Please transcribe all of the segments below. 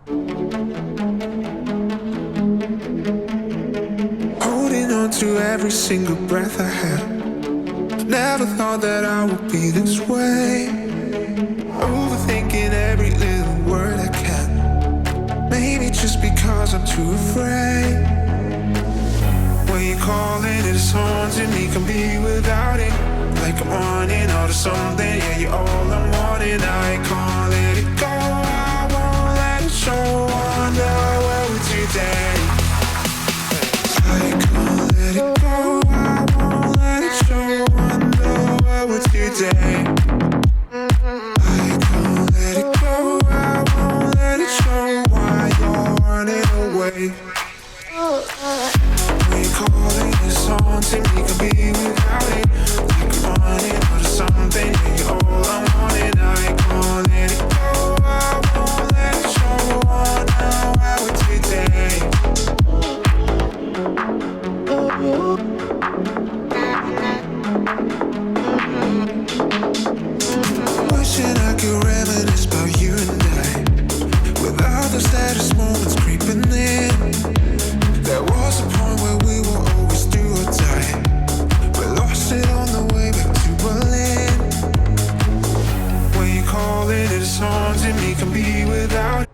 Holding on to every single breath I had. Never thought that I would be this way. Overthinking every little word I can. Maybe just because I'm too afraid. When you call it, it's haunting me. Can be without it. Like I'm running out of something. Yeah, you're all I'm wanting. I can't let it go. I won't let it show. Wonder where we're today. I can't let it go. I won't let it show. Wonder where we're today. I can't let it go. I won't let it show. Why you're running away. When you call it, it's haunting me. Can be without it. Like I'm running out of something. Yeah, you're all I'm wanting. I can't let it go. I won't let it show. Wonder where we're today. Wishing I could reminisce about you and I, without the saddest moments creeping in. There was a point where we were always do or die. We lost it on the way back to Berlin. When you call it, it's haunting me. Can be without.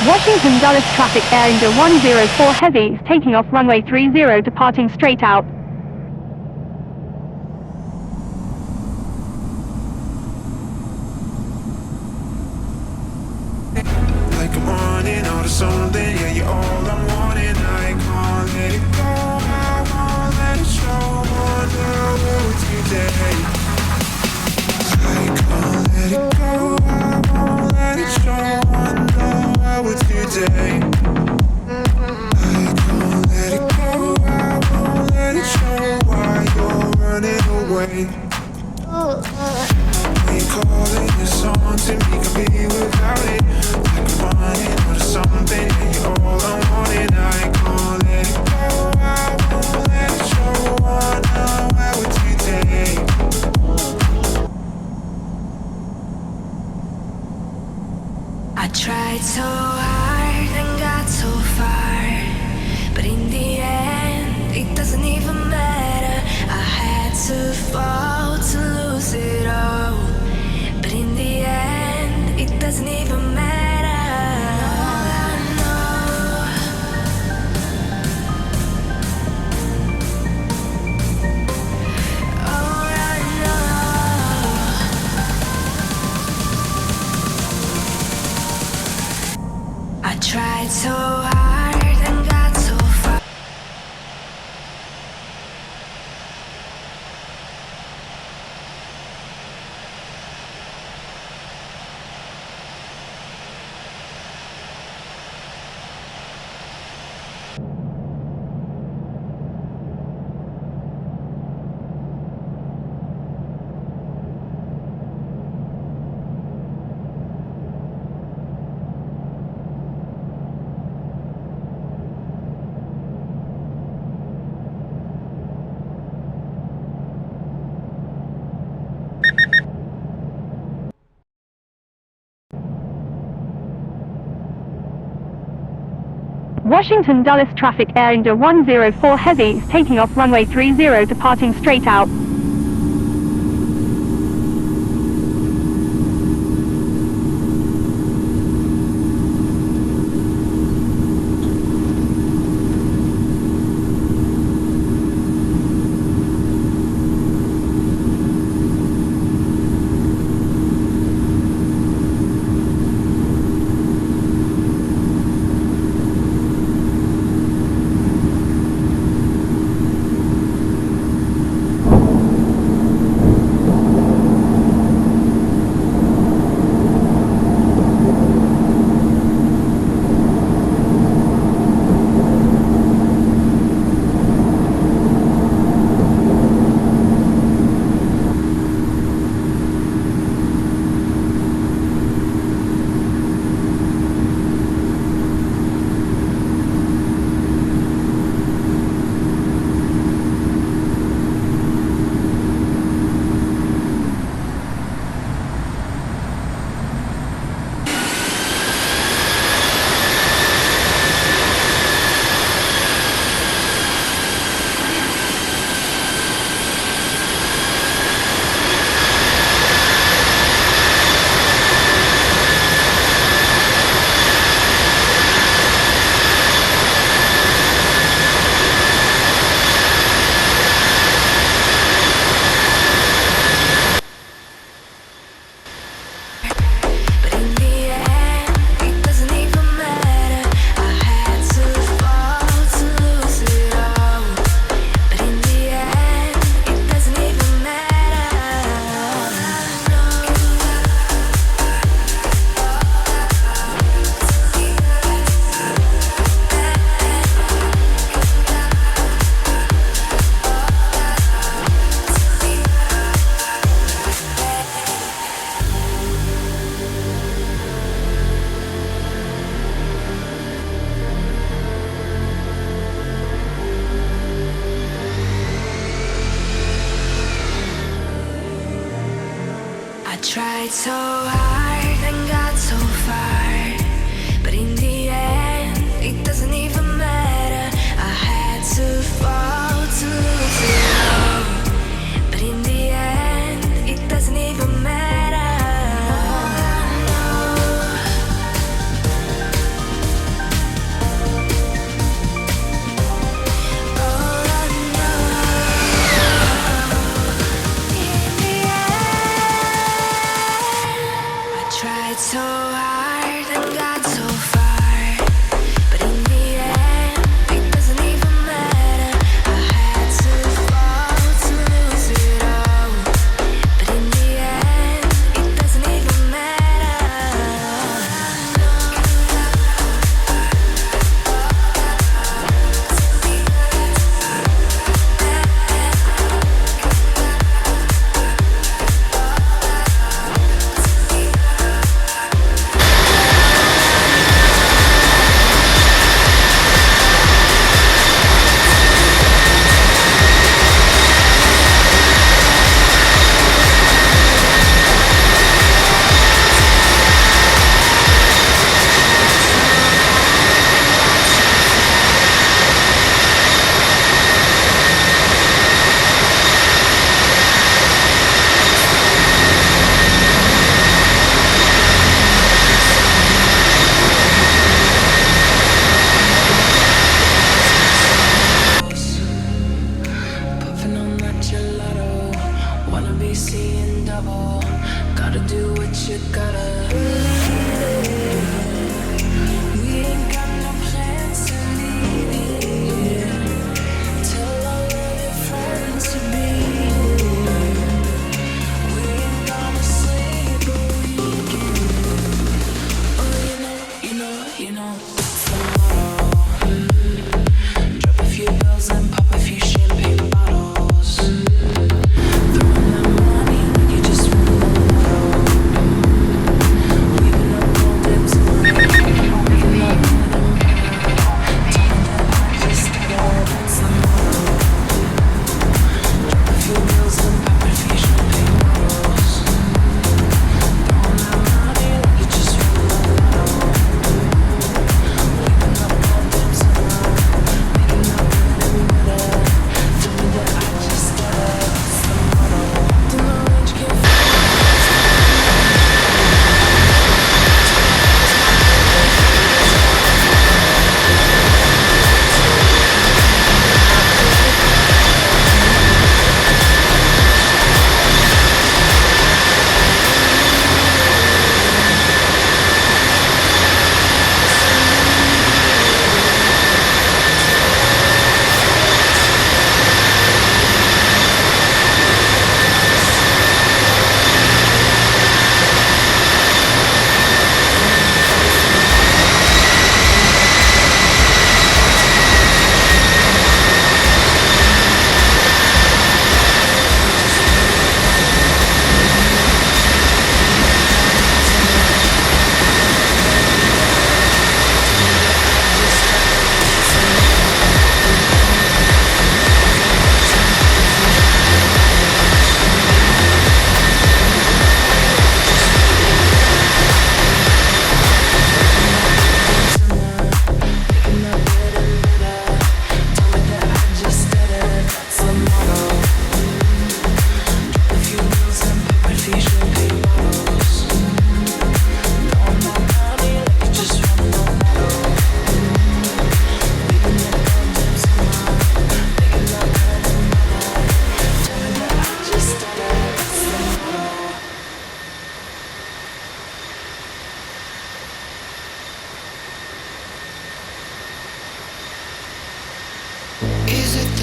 Washington Dulles traffic Air India 104 heavy is taking off runway 30 departing straight out. Like I'm running out of something. Yeah, you're all I'm wanting. I can't let it go. I won't Washington Dulles traffic Air India 104 Heavy is taking off runway 30 departing straight out. Tried so hard and got so far, but in the end, it doesn't even matter. I had to fall to lose it all, but in the end, it doesn't even matter. All I know, in the end, tried so hard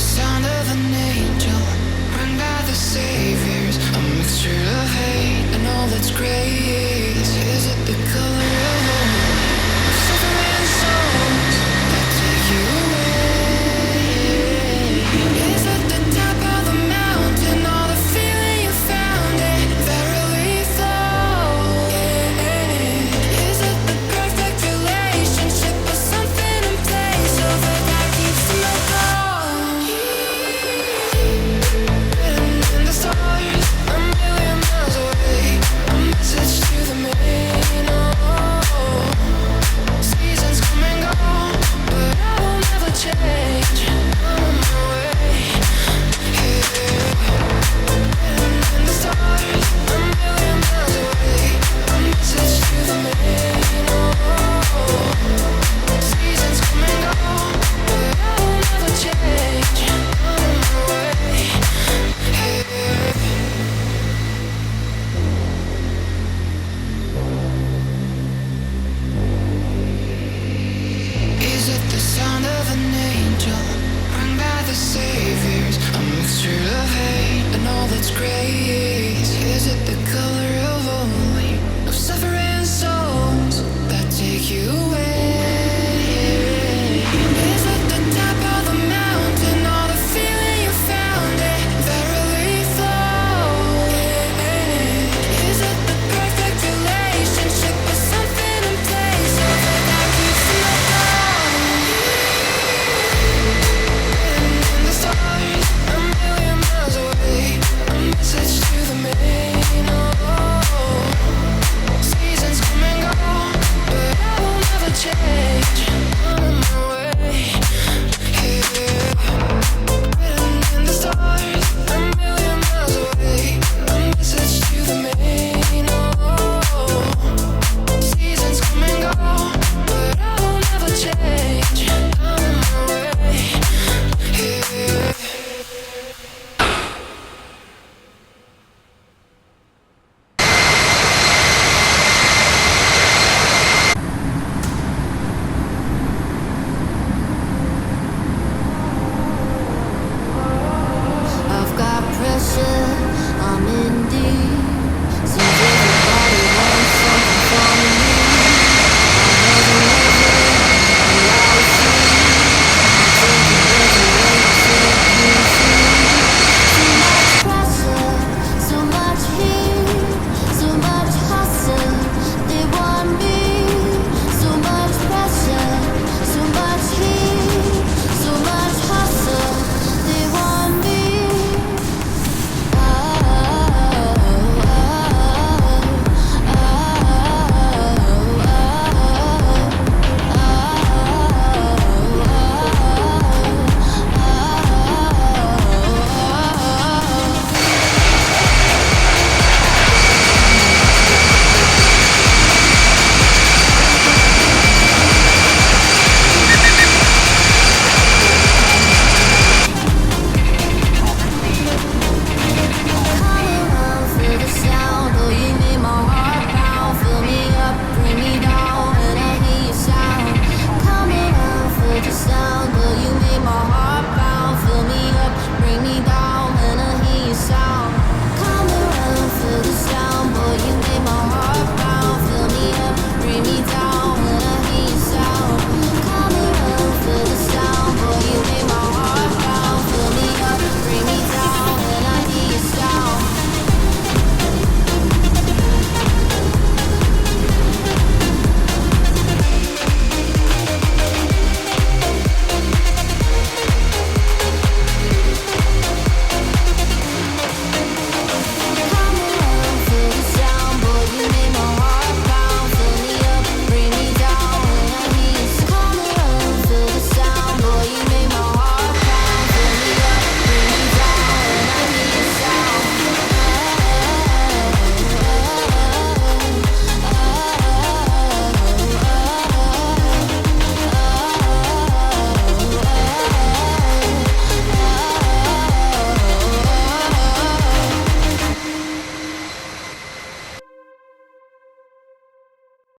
sound of an angel rung by the saviors? A mixture of hate and all that's great. Is it the color of suffering souls that take you away? Is it the top of the mountain, all the feeling you found it that really flows? Is it the perfect relationship or something in place over that keeps them apart? Written in the stars, a million miles away, a message to the main. Oh, seasons come and go, but I will never change. I'm on my way. Written in the stars, a million miles away, a message to the main. Oh, seasons come and go, but I will never change. I'm on my way. Is it the sound of an angel rung by the saviors? A mixture of hate and all that's great.